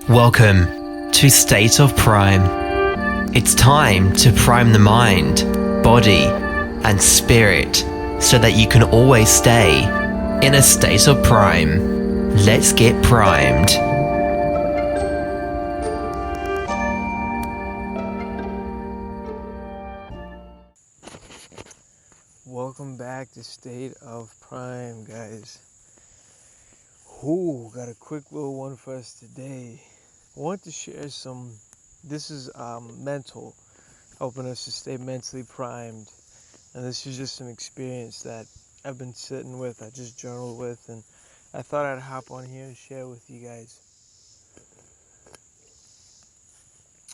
Welcome to State of Prime. It's time to prime the mind, body, and spirit so that you can always stay in a state of prime. Let's get primed. Welcome back to State of Prime, guys. Got a quick little one for us today. I want to share this is mental, helping us to stay mentally primed. And this is just some experience that I've been sitting with, I just journaled with, and I thought I'd hop on here and share with you guys.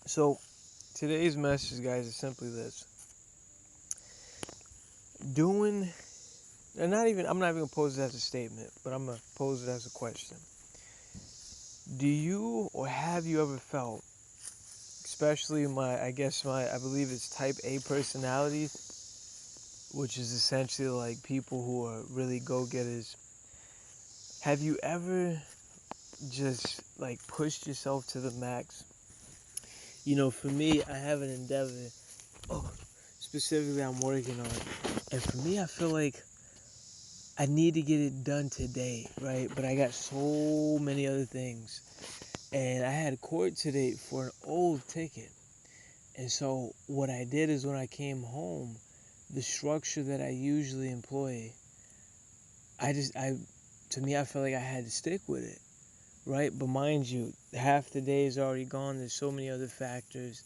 So, today's message, guys, is simply this. I'm not even going to pose it as a statement, but I'm going to pose it as a question. Do you or have you ever felt, especially I believe it's type A personalities, which is essentially like people who are really go-getters. Have you ever just like pushed yourself to the max? For me, I have an endeavor, specifically I'm working on. And for me, I feel like I need to get it done today, right? But I got so many other things. And I had court today for an old ticket. And so what I did is when I came home, the structure that I usually employ, I felt like I had to stick with it, right? But mind you, half the day is already gone. There's so many other factors.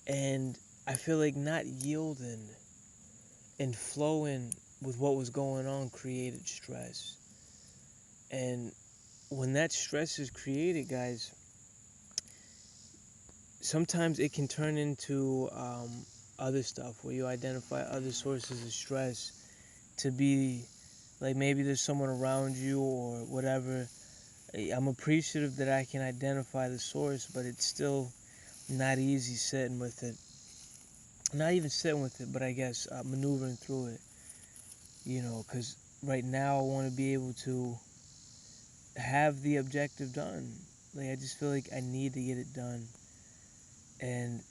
And I feel like not yielding and flowing with what was going on created stress. And when that stress is created, guys, sometimes it can turn into other stuff where you identify other sources of stress to be like maybe there's someone around you or whatever. I'm appreciative that I can identify the source, but it's still not easy sitting with it. Not even sitting with it, but I guess maneuvering through it. Because right now I want to be able to have the objective done. Like I just feel like I need to get it done. And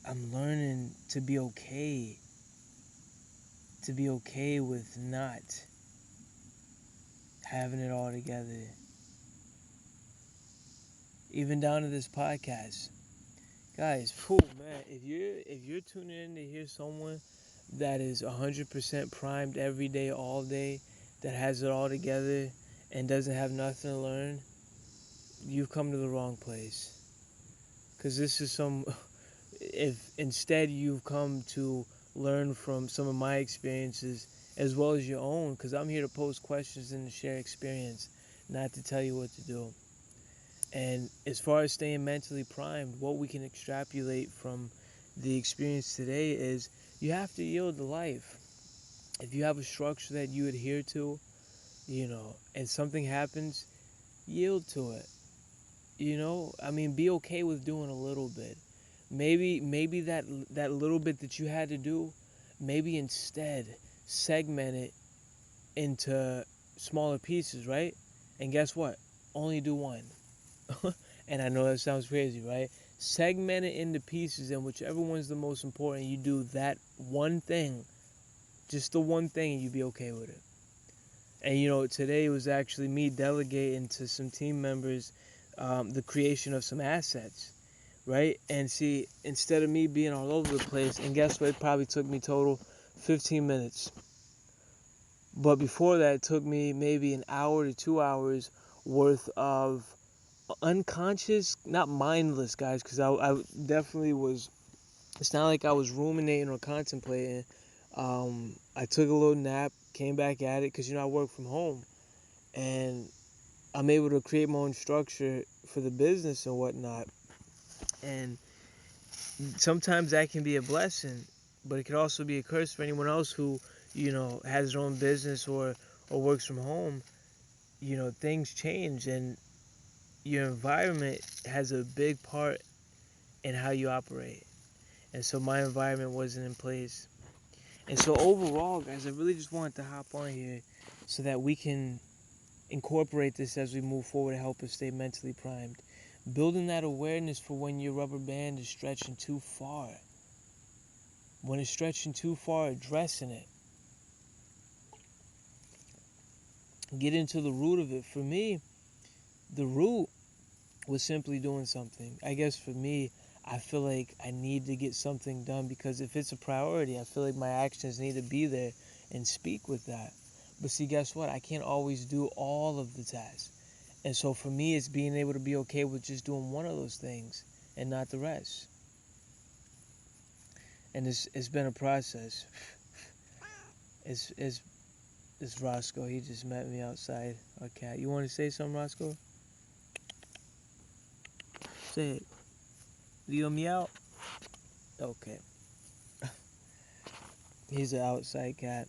I'm learning to be okay with not having it all together. Even down to this podcast. Guys, man, if you're tuning in to hear someone that is 100% primed every day, all day, that has it all together and doesn't have nothing to learn, you've come to the wrong place. Because this is if instead you've come to learn from some of my experiences as well as your own, because I'm here to pose questions and to share experience, not to tell you what to do. And as far as staying mentally primed, what we can extrapolate from the experience today is you have to yield to life. If you have a structure that you adhere to, and something happens, yield to it. Be okay with doing a little bit. Maybe that little bit that you had to do, maybe instead segment it into smaller pieces, right? And guess what? Only do one. And I know that sounds crazy, right? Segment it into pieces, and whichever one's the most important, you do that one thing, just the one thing, and you be okay with it. And today was actually me delegating to some team members the creation of some assets, right? And see, instead of me being all over the place, and guess what? It probably took me total 15 minutes. But before that, it took me maybe an hour to 2 hours worth of unconscious, not mindless, guys, because I definitely was. It's not like I was ruminating or contemplating. I took a little nap, came back at it, because I work from home, and I'm able to create my own structure for the business and whatnot. And sometimes that can be a blessing, but it can also be a curse for anyone else who has their own business or works from home. Things change, and your environment has a big part in how you operate. And so my environment wasn't in place. And so overall, guys, I really just wanted to hop on here so that we can incorporate this as we move forward to help us stay mentally primed. Building that awareness for when your rubber band is stretching too far. When it's stretching too far, addressing it. Get into the root of it. For me, the root was simply doing something. I guess for me, I feel like I need to get something done because if it's a priority, I feel like my actions need to be there and speak with that. But see, guess what? I can't always do all of the tasks. And so for me, it's being able to be okay with just doing one of those things and not the rest. And it's been a process. It's Roscoe. He just met me outside. Our cat. You want to say something, Roscoe? Say it. Leo me out? Okay. He's an outside cat.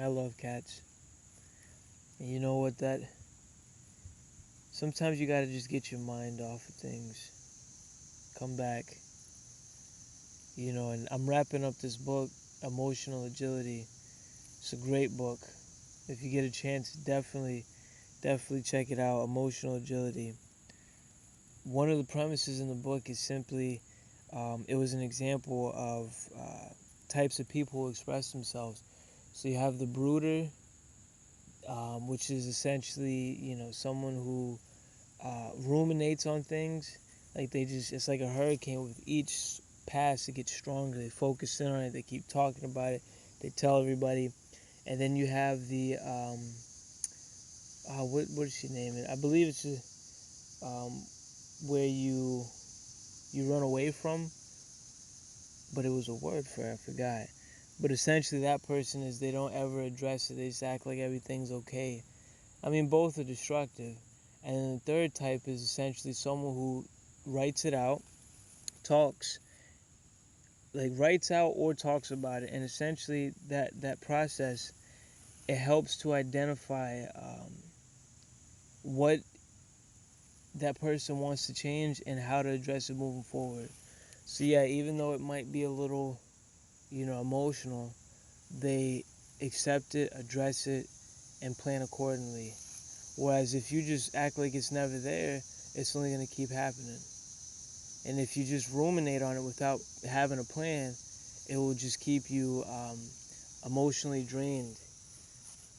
I love cats. And you know what that... Sometimes you gotta just get your mind off of things. Come back. You know, and I'm wrapping up this book, Emotional Agility. It's a great book. If you get a chance, definitely check it out. Emotional Agility. One of the premises in the book is simply, it was an example of types of people who express themselves. So you have the brooder, which is essentially, someone who ruminates on things. Like it's like a hurricane. With each pass, it gets stronger. They focus in on it. They keep talking about it. They tell everybody. And then you have the, what does she name it? I believe it's where you run away from, but it was a word for it, I forgot. But essentially that person is, they don't ever address it. They just act like everything's okay. I mean, both are destructive. And then the third type is essentially someone who writes it out, talks, like writes out or talks about it. And essentially that process, it helps to identify what that person wants to change and how to address it moving forward. So yeah, even though it might be a little, emotional, they accept it, address it, and plan accordingly. Whereas if you just act like it's never there, it's only going to keep happening. And if you just ruminate on it without having a plan, it will just keep you emotionally drained.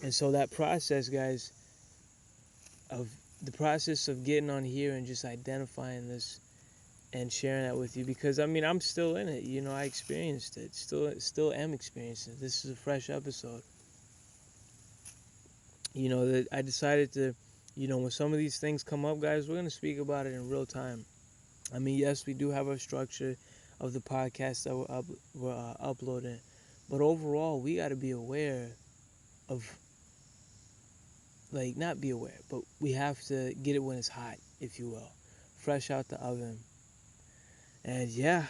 And so that process, guys, of the process of getting on here and just identifying this and sharing that with you, because I mean, I'm still in it. I experienced it. Still am experiencing it. This is a fresh episode. That I decided to, when some of these things come up, guys, we're gonna speak about it in real time. I mean, yes, we do have our structure of the podcast that we're uploading, but overall, we got to be aware of, like, not be aware, but we have to get it when it's hot, if you will, fresh out the oven. And yeah,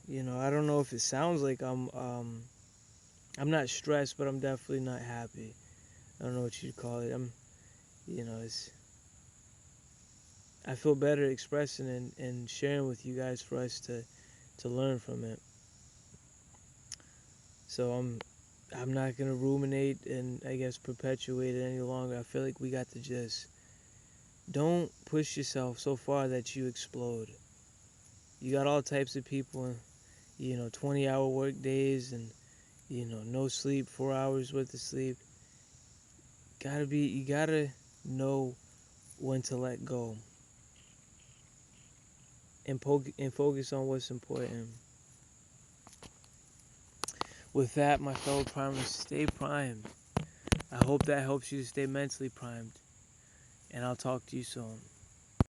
I don't know if it sounds like I'm not stressed, but I'm definitely not happy. I don't know what you'd call it. I feel better expressing and sharing with you guys for us to learn from it. So I'm not gonna ruminate and I guess perpetuate it any longer. I feel like we got to just don't push yourself so far that you explode. You got all types of people, 20-hour work days and no sleep, 4 hours worth of sleep. You gotta know when to let go and focus on what's important. With that, my fellow primers, stay primed. I hope that helps you to stay mentally primed. And I'll talk to you soon.